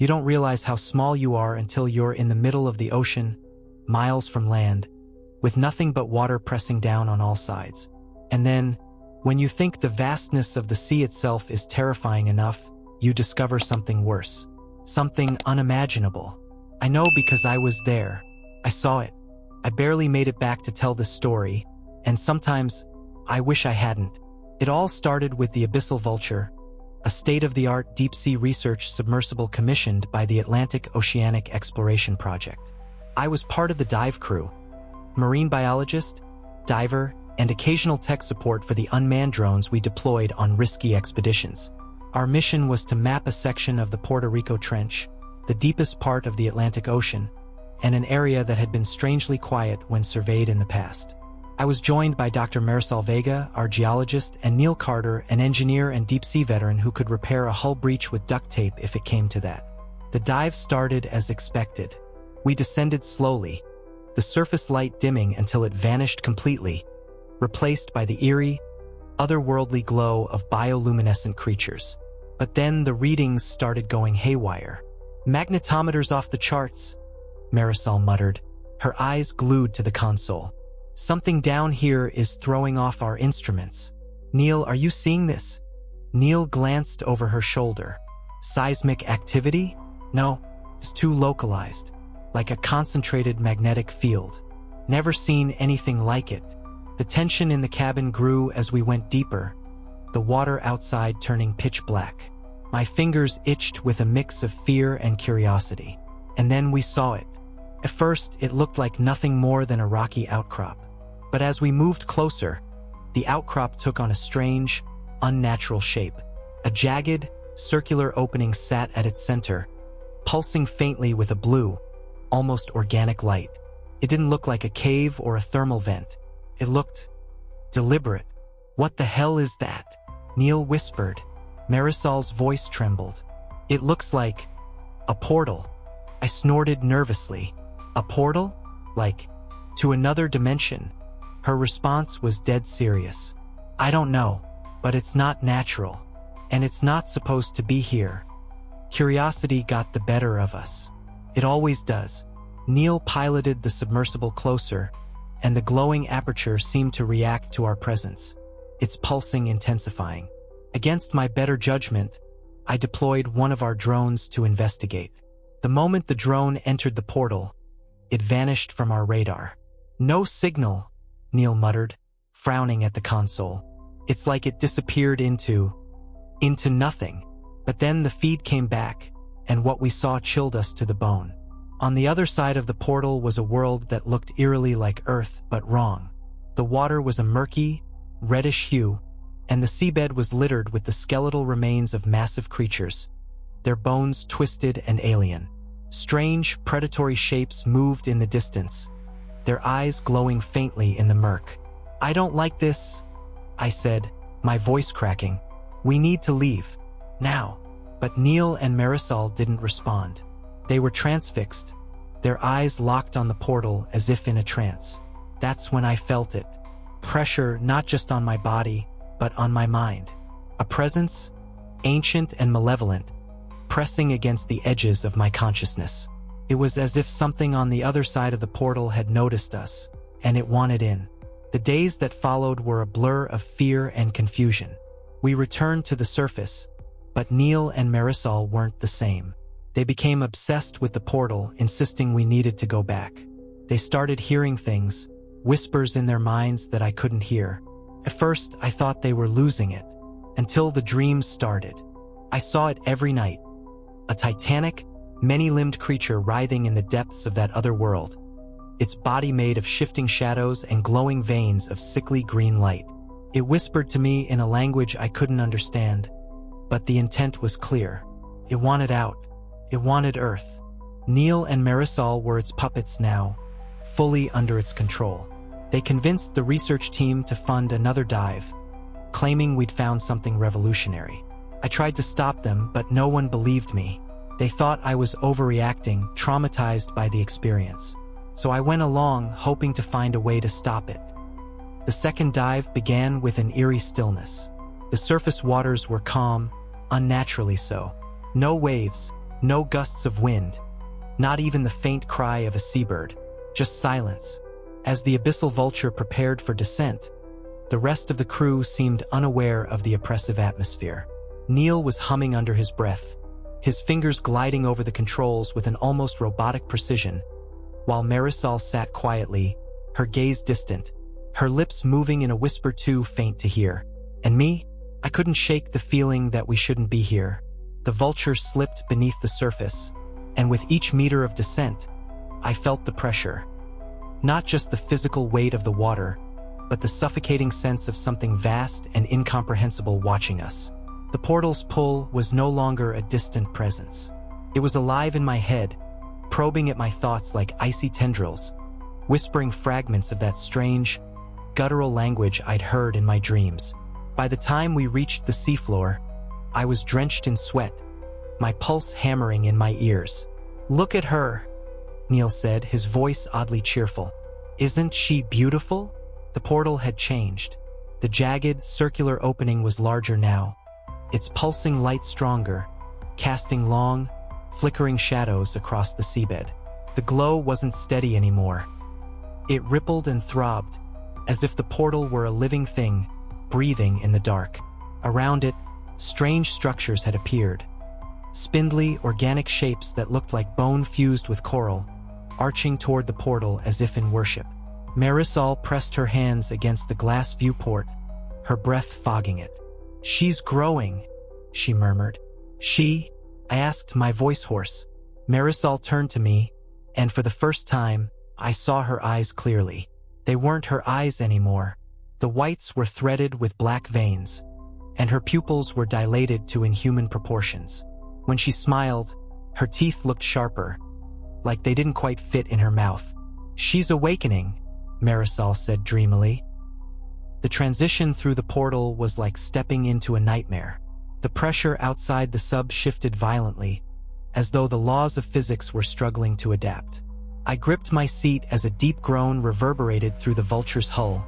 You don't realize how small you are until you're in the middle of the ocean, miles from land, with nothing but water pressing down on all sides. And then, when you think the vastness of the sea itself is terrifying enough, you discover something worse. Something unimaginable. I know because I was there. I saw it. I barely made it back to tell this story, and sometimes I wish I hadn't. It all started with the Abyssal Vulture, a state-of-the-art deep-sea research submersible commissioned by the Atlantic Oceanic Exploration Project. I was part of the dive crew, marine biologist, diver, and occasional tech support for the unmanned drones we deployed on risky expeditions. Our mission was to map a section of the Puerto Rico Trench, the deepest part of the Atlantic Ocean, and an area that had been strangely quiet when surveyed in the past. I was joined by Dr. Marisol Vega, our geologist, and Neil Carter, an engineer and deep-sea veteran who could repair a hull breach with duct tape if it came to that. The dive started as expected. We descended slowly, the surface light dimming until it vanished completely, replaced by the eerie, otherworldly glow of bioluminescent creatures. But then the readings started going haywire. "Magnetometers off the charts," Marisol muttered, her eyes glued to the console. "Something down here is throwing off our instruments. Neil, are you seeing this?" Neil glanced over her shoulder. "Seismic activity? No, it's too localized, like a concentrated magnetic field. Never seen anything like it." The tension in the cabin grew as we went deeper, the water outside turning pitch black. My fingers itched with a mix of fear and curiosity. And then we saw it. At first, it looked like nothing more than a rocky outcrop. But as we moved closer, the outcrop took on a strange, unnatural shape. A jagged, circular opening sat at its center, pulsing faintly with a blue, almost organic light. It didn't look like a cave or a thermal vent. It looked deliberate. "What the hell is that?" Neil whispered. Marisol's voice trembled. "It looks like a portal." I snorted nervously. "A portal? Like, to another dimension?" Her response was dead serious. "I don't know, but it's not natural, and it's not supposed to be here." Curiosity got the better of us. It always does. Neil piloted the submersible closer, and the glowing aperture seemed to react to our presence, its pulsing intensifying. Against my better judgment, I deployed one of our drones to investigate. The moment the drone entered the portal, it vanished from our radar. "No signal," Neil muttered, frowning at the console. "It's like it disappeared into nothing." But then the feed came back, and what we saw chilled us to the bone. On the other side of the portal was a world that looked eerily like Earth, but wrong. The water was a murky, reddish hue, and the seabed was littered with the skeletal remains of massive creatures, their bones twisted and alien. Strange, predatory shapes moved in the distance, their eyes glowing faintly in the murk. "I don't like this," I said, my voice cracking. "We need to leave. Now." But Neil and Marisol didn't respond. They were transfixed, their eyes locked on the portal as if in a trance. That's when I felt it. Pressure not just on my body, but on my mind. A presence, ancient and malevolent, pressing against the edges of my consciousness. It was as if something on the other side of the portal had noticed us, and it wanted in. The days that followed were a blur of fear and confusion. We returned to the surface, but Neil and Marisol weren't the same. They became obsessed with the portal, insisting we needed to go back. They started hearing things, whispers in their minds that I couldn't hear. At first, I thought they were losing it, until the dreams started. I saw it every night. A titanic, many-limbed creature writhing in the depths of that other world, its body made of shifting shadows and glowing veins of sickly green light. It whispered to me in a language I couldn't understand, but the intent was clear. It wanted out. It wanted Earth. Neil and Marisol were its puppets now, fully under its control. They convinced the research team to fund another dive, claiming we'd found something revolutionary. I tried to stop them, but no one believed me. They thought I was overreacting, traumatized by the experience. So I went along, hoping to find a way to stop it. The second dive began with an eerie stillness. The surface waters were calm, unnaturally so. No waves, No gusts of wind, not even the faint cry of a seabird, just silence. As the abyssal vulture prepared for descent, the rest of the crew seemed unaware of the oppressive atmosphere. Neil was humming under his breath, his fingers gliding over the controls with an almost robotic precision, while Marisol sat quietly, her gaze distant, her lips moving in a whisper too faint to hear. And me? I couldn't shake the feeling that we shouldn't be here. The vulture slipped beneath the surface, and with each meter of descent, I felt the pressure. Not just the physical weight of the water, but the suffocating sense of something vast and incomprehensible watching us. The portal's pull was no longer a distant presence. It was alive in my head, probing at my thoughts like icy tendrils, whispering fragments of that strange, guttural language I'd heard in my dreams. By the time we reached the seafloor, I was drenched in sweat, my pulse hammering in my ears. "Look at her," Neil said, his voice oddly cheerful. "Isn't she beautiful?" The portal had changed. The jagged, circular opening was larger now, its pulsing light stronger, casting long, flickering shadows across the seabed. The glow wasn't steady anymore. It rippled and throbbed, as if the portal were a living thing, breathing in the dark. Around it, strange structures had appeared. Spindly, organic shapes that looked like bone fused with coral, arching toward the portal as if in worship. Marisol pressed her hands against the glass viewport, her breath fogging it. "She's growing," she murmured. "She?" I asked, my voice hoarse. Marisol turned to me, and for the first time, I saw her eyes clearly. They weren't her eyes anymore. The whites were threaded with black veins, and her pupils were dilated to inhuman proportions. When she smiled, her teeth looked sharper, like they didn't quite fit in her mouth. "She's awakening," Marisol said dreamily. The transition through the portal was like stepping into a nightmare. The pressure outside the sub shifted violently, as though the laws of physics were struggling to adapt. I gripped my seat as a deep groan reverberated through the vulture's hull,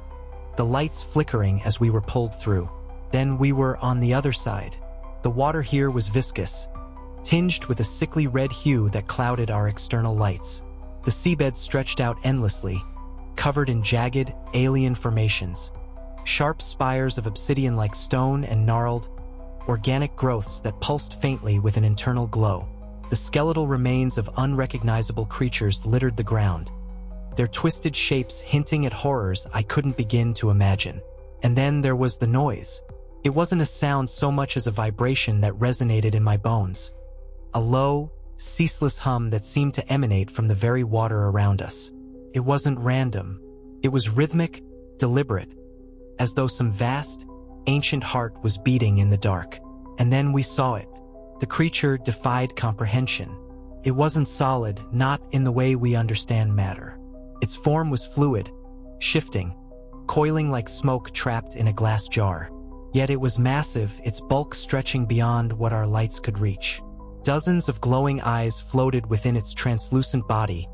the lights flickering as we were pulled through. Then we were on the other side. The water here was viscous, tinged with a sickly red hue that clouded our external lights. The seabed stretched out endlessly, covered in jagged, alien formations, sharp spires of obsidian-like stone and gnarled, organic growths that pulsed faintly with an internal glow. The skeletal remains of unrecognizable creatures littered the ground, their twisted shapes hinting at horrors I couldn't begin to imagine. And then there was the noise. It wasn't a sound so much as a vibration that resonated in my bones. A low, ceaseless hum that seemed to emanate from the very water around us. It wasn't random. It was rhythmic, deliberate, as though some vast, ancient heart was beating in the dark. And then we saw it. The creature defied comprehension. It wasn't solid, not in the way we understand matter. Its form was fluid, shifting, coiling like smoke trapped in a glass jar. Yet it was massive, its bulk stretching beyond what our lights could reach. Dozens of glowing eyes floated within its translucent body,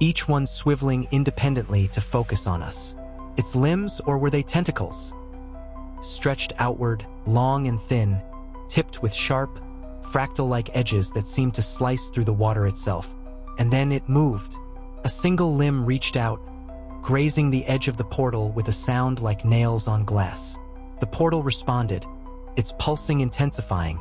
each one swiveling independently to focus on us. Its limbs, or were they tentacles? Stretched outward, long and thin, tipped with sharp, fractal-like edges that seemed to slice through the water itself. And then it moved. A single limb reached out, grazing the edge of the portal with a sound like nails on glass. The portal responded, its pulsing intensifying,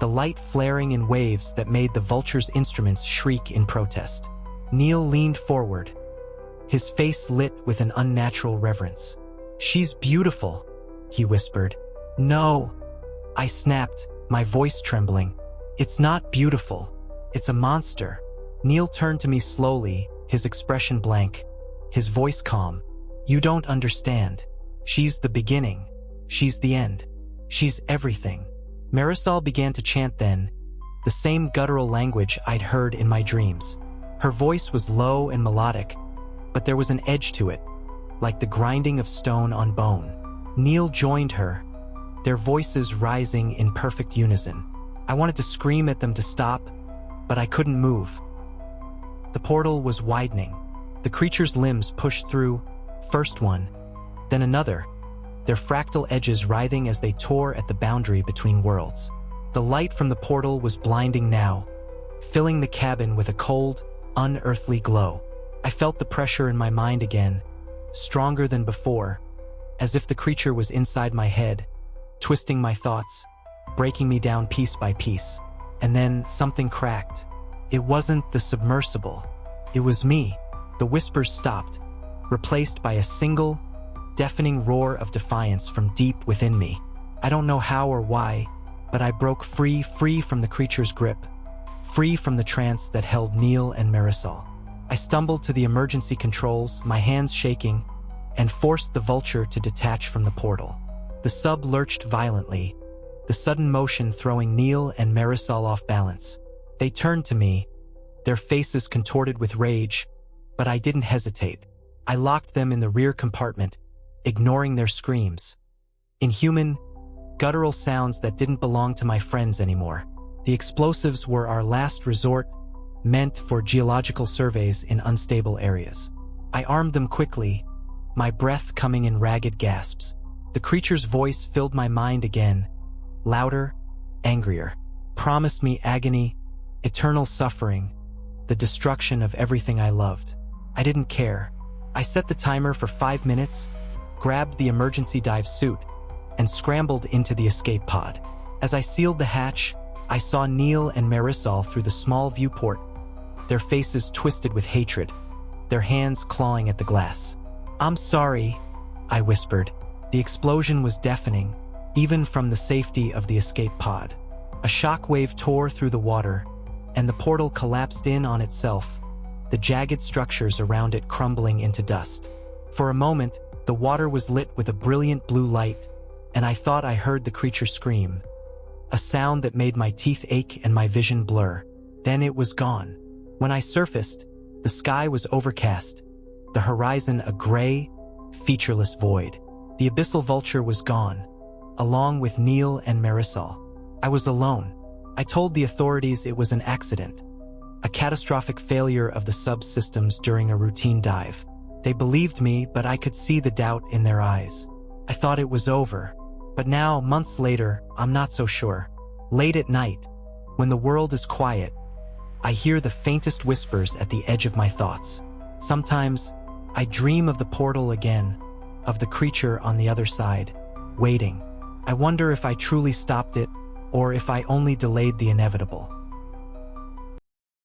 the light flaring in waves that made the vulture's instruments shriek in protest. Neil leaned forward, his face lit with an unnatural reverence. "She's beautiful," he whispered. "No," I snapped, my voice trembling. "It's not beautiful. It's a monster." Neil turned to me slowly, his expression blank, his voice calm. "You don't understand. She's the beginning. She's the end. She's everything." Marisol began to chant then, the same guttural language I'd heard in my dreams. Her voice was low and melodic, but there was an edge to it, like the grinding of stone on bone. Neil joined her, their voices rising in perfect unison. I wanted to scream at them to stop, but I couldn't move. The portal was widening. The creature's limbs pushed through, first one, then another, their fractal edges writhing as they tore at the boundary between worlds. The light from the portal was blinding now, filling the cabin with a cold, unearthly glow. I felt the pressure in my mind again, stronger than before, as if the creature was inside my head, twisting my thoughts, breaking me down piece by piece. And then something cracked. It wasn't the submersible. It was me. The whispers stopped, replaced by a single, deafening roar of defiance from deep within me. I don't know how or why, but I broke free from the creature's grip, free from the trance that held Neil and Marisol. I stumbled to the emergency controls, my hands shaking, and forced the vulture to detach from the portal. The sub lurched violently, the sudden motion throwing Neil and Marisol off balance. They turned to me, their faces contorted with rage, but I didn't hesitate. I locked them in the rear compartment, ignoring their screams. Inhuman, guttural sounds that didn't belong to my friends anymore. The explosives were our last resort, meant for geological surveys in unstable areas. I armed them quickly, my breath coming in ragged gasps. The creature's voice filled my mind again, louder, angrier. Promised me agony, eternal suffering, the destruction of everything I loved. I didn't care. I set the timer for 5 minutes, grabbed the emergency dive suit, and scrambled into the escape pod. As I sealed the hatch, I saw Neil and Marisol through the small viewport, their faces twisted with hatred, their hands clawing at the glass. "I'm sorry," I whispered. The explosion was deafening, even from the safety of the escape pod. A shockwave tore through the water, and the portal collapsed in on itself, the jagged structures around it crumbling into dust. For a moment, the water was lit with a brilliant blue light, and I thought I heard the creature scream, a sound that made my teeth ache and my vision blur. Then it was gone. When I surfaced, the sky was overcast, the horizon a gray, featureless void. The abyssal vulture was gone, along with Neil and Marisol. I was alone. I told the authorities it was an accident, a catastrophic failure of the subsystems during a routine dive. They believed me, but I could see the doubt in their eyes. I thought it was over, but now, months later, I'm not so sure. Late at night, when the world is quiet, I hear the faintest whispers at the edge of my thoughts. Sometimes, I dream of the portal again, of the creature on the other side, waiting. I wonder if I truly stopped it, or if I only delayed the inevitable.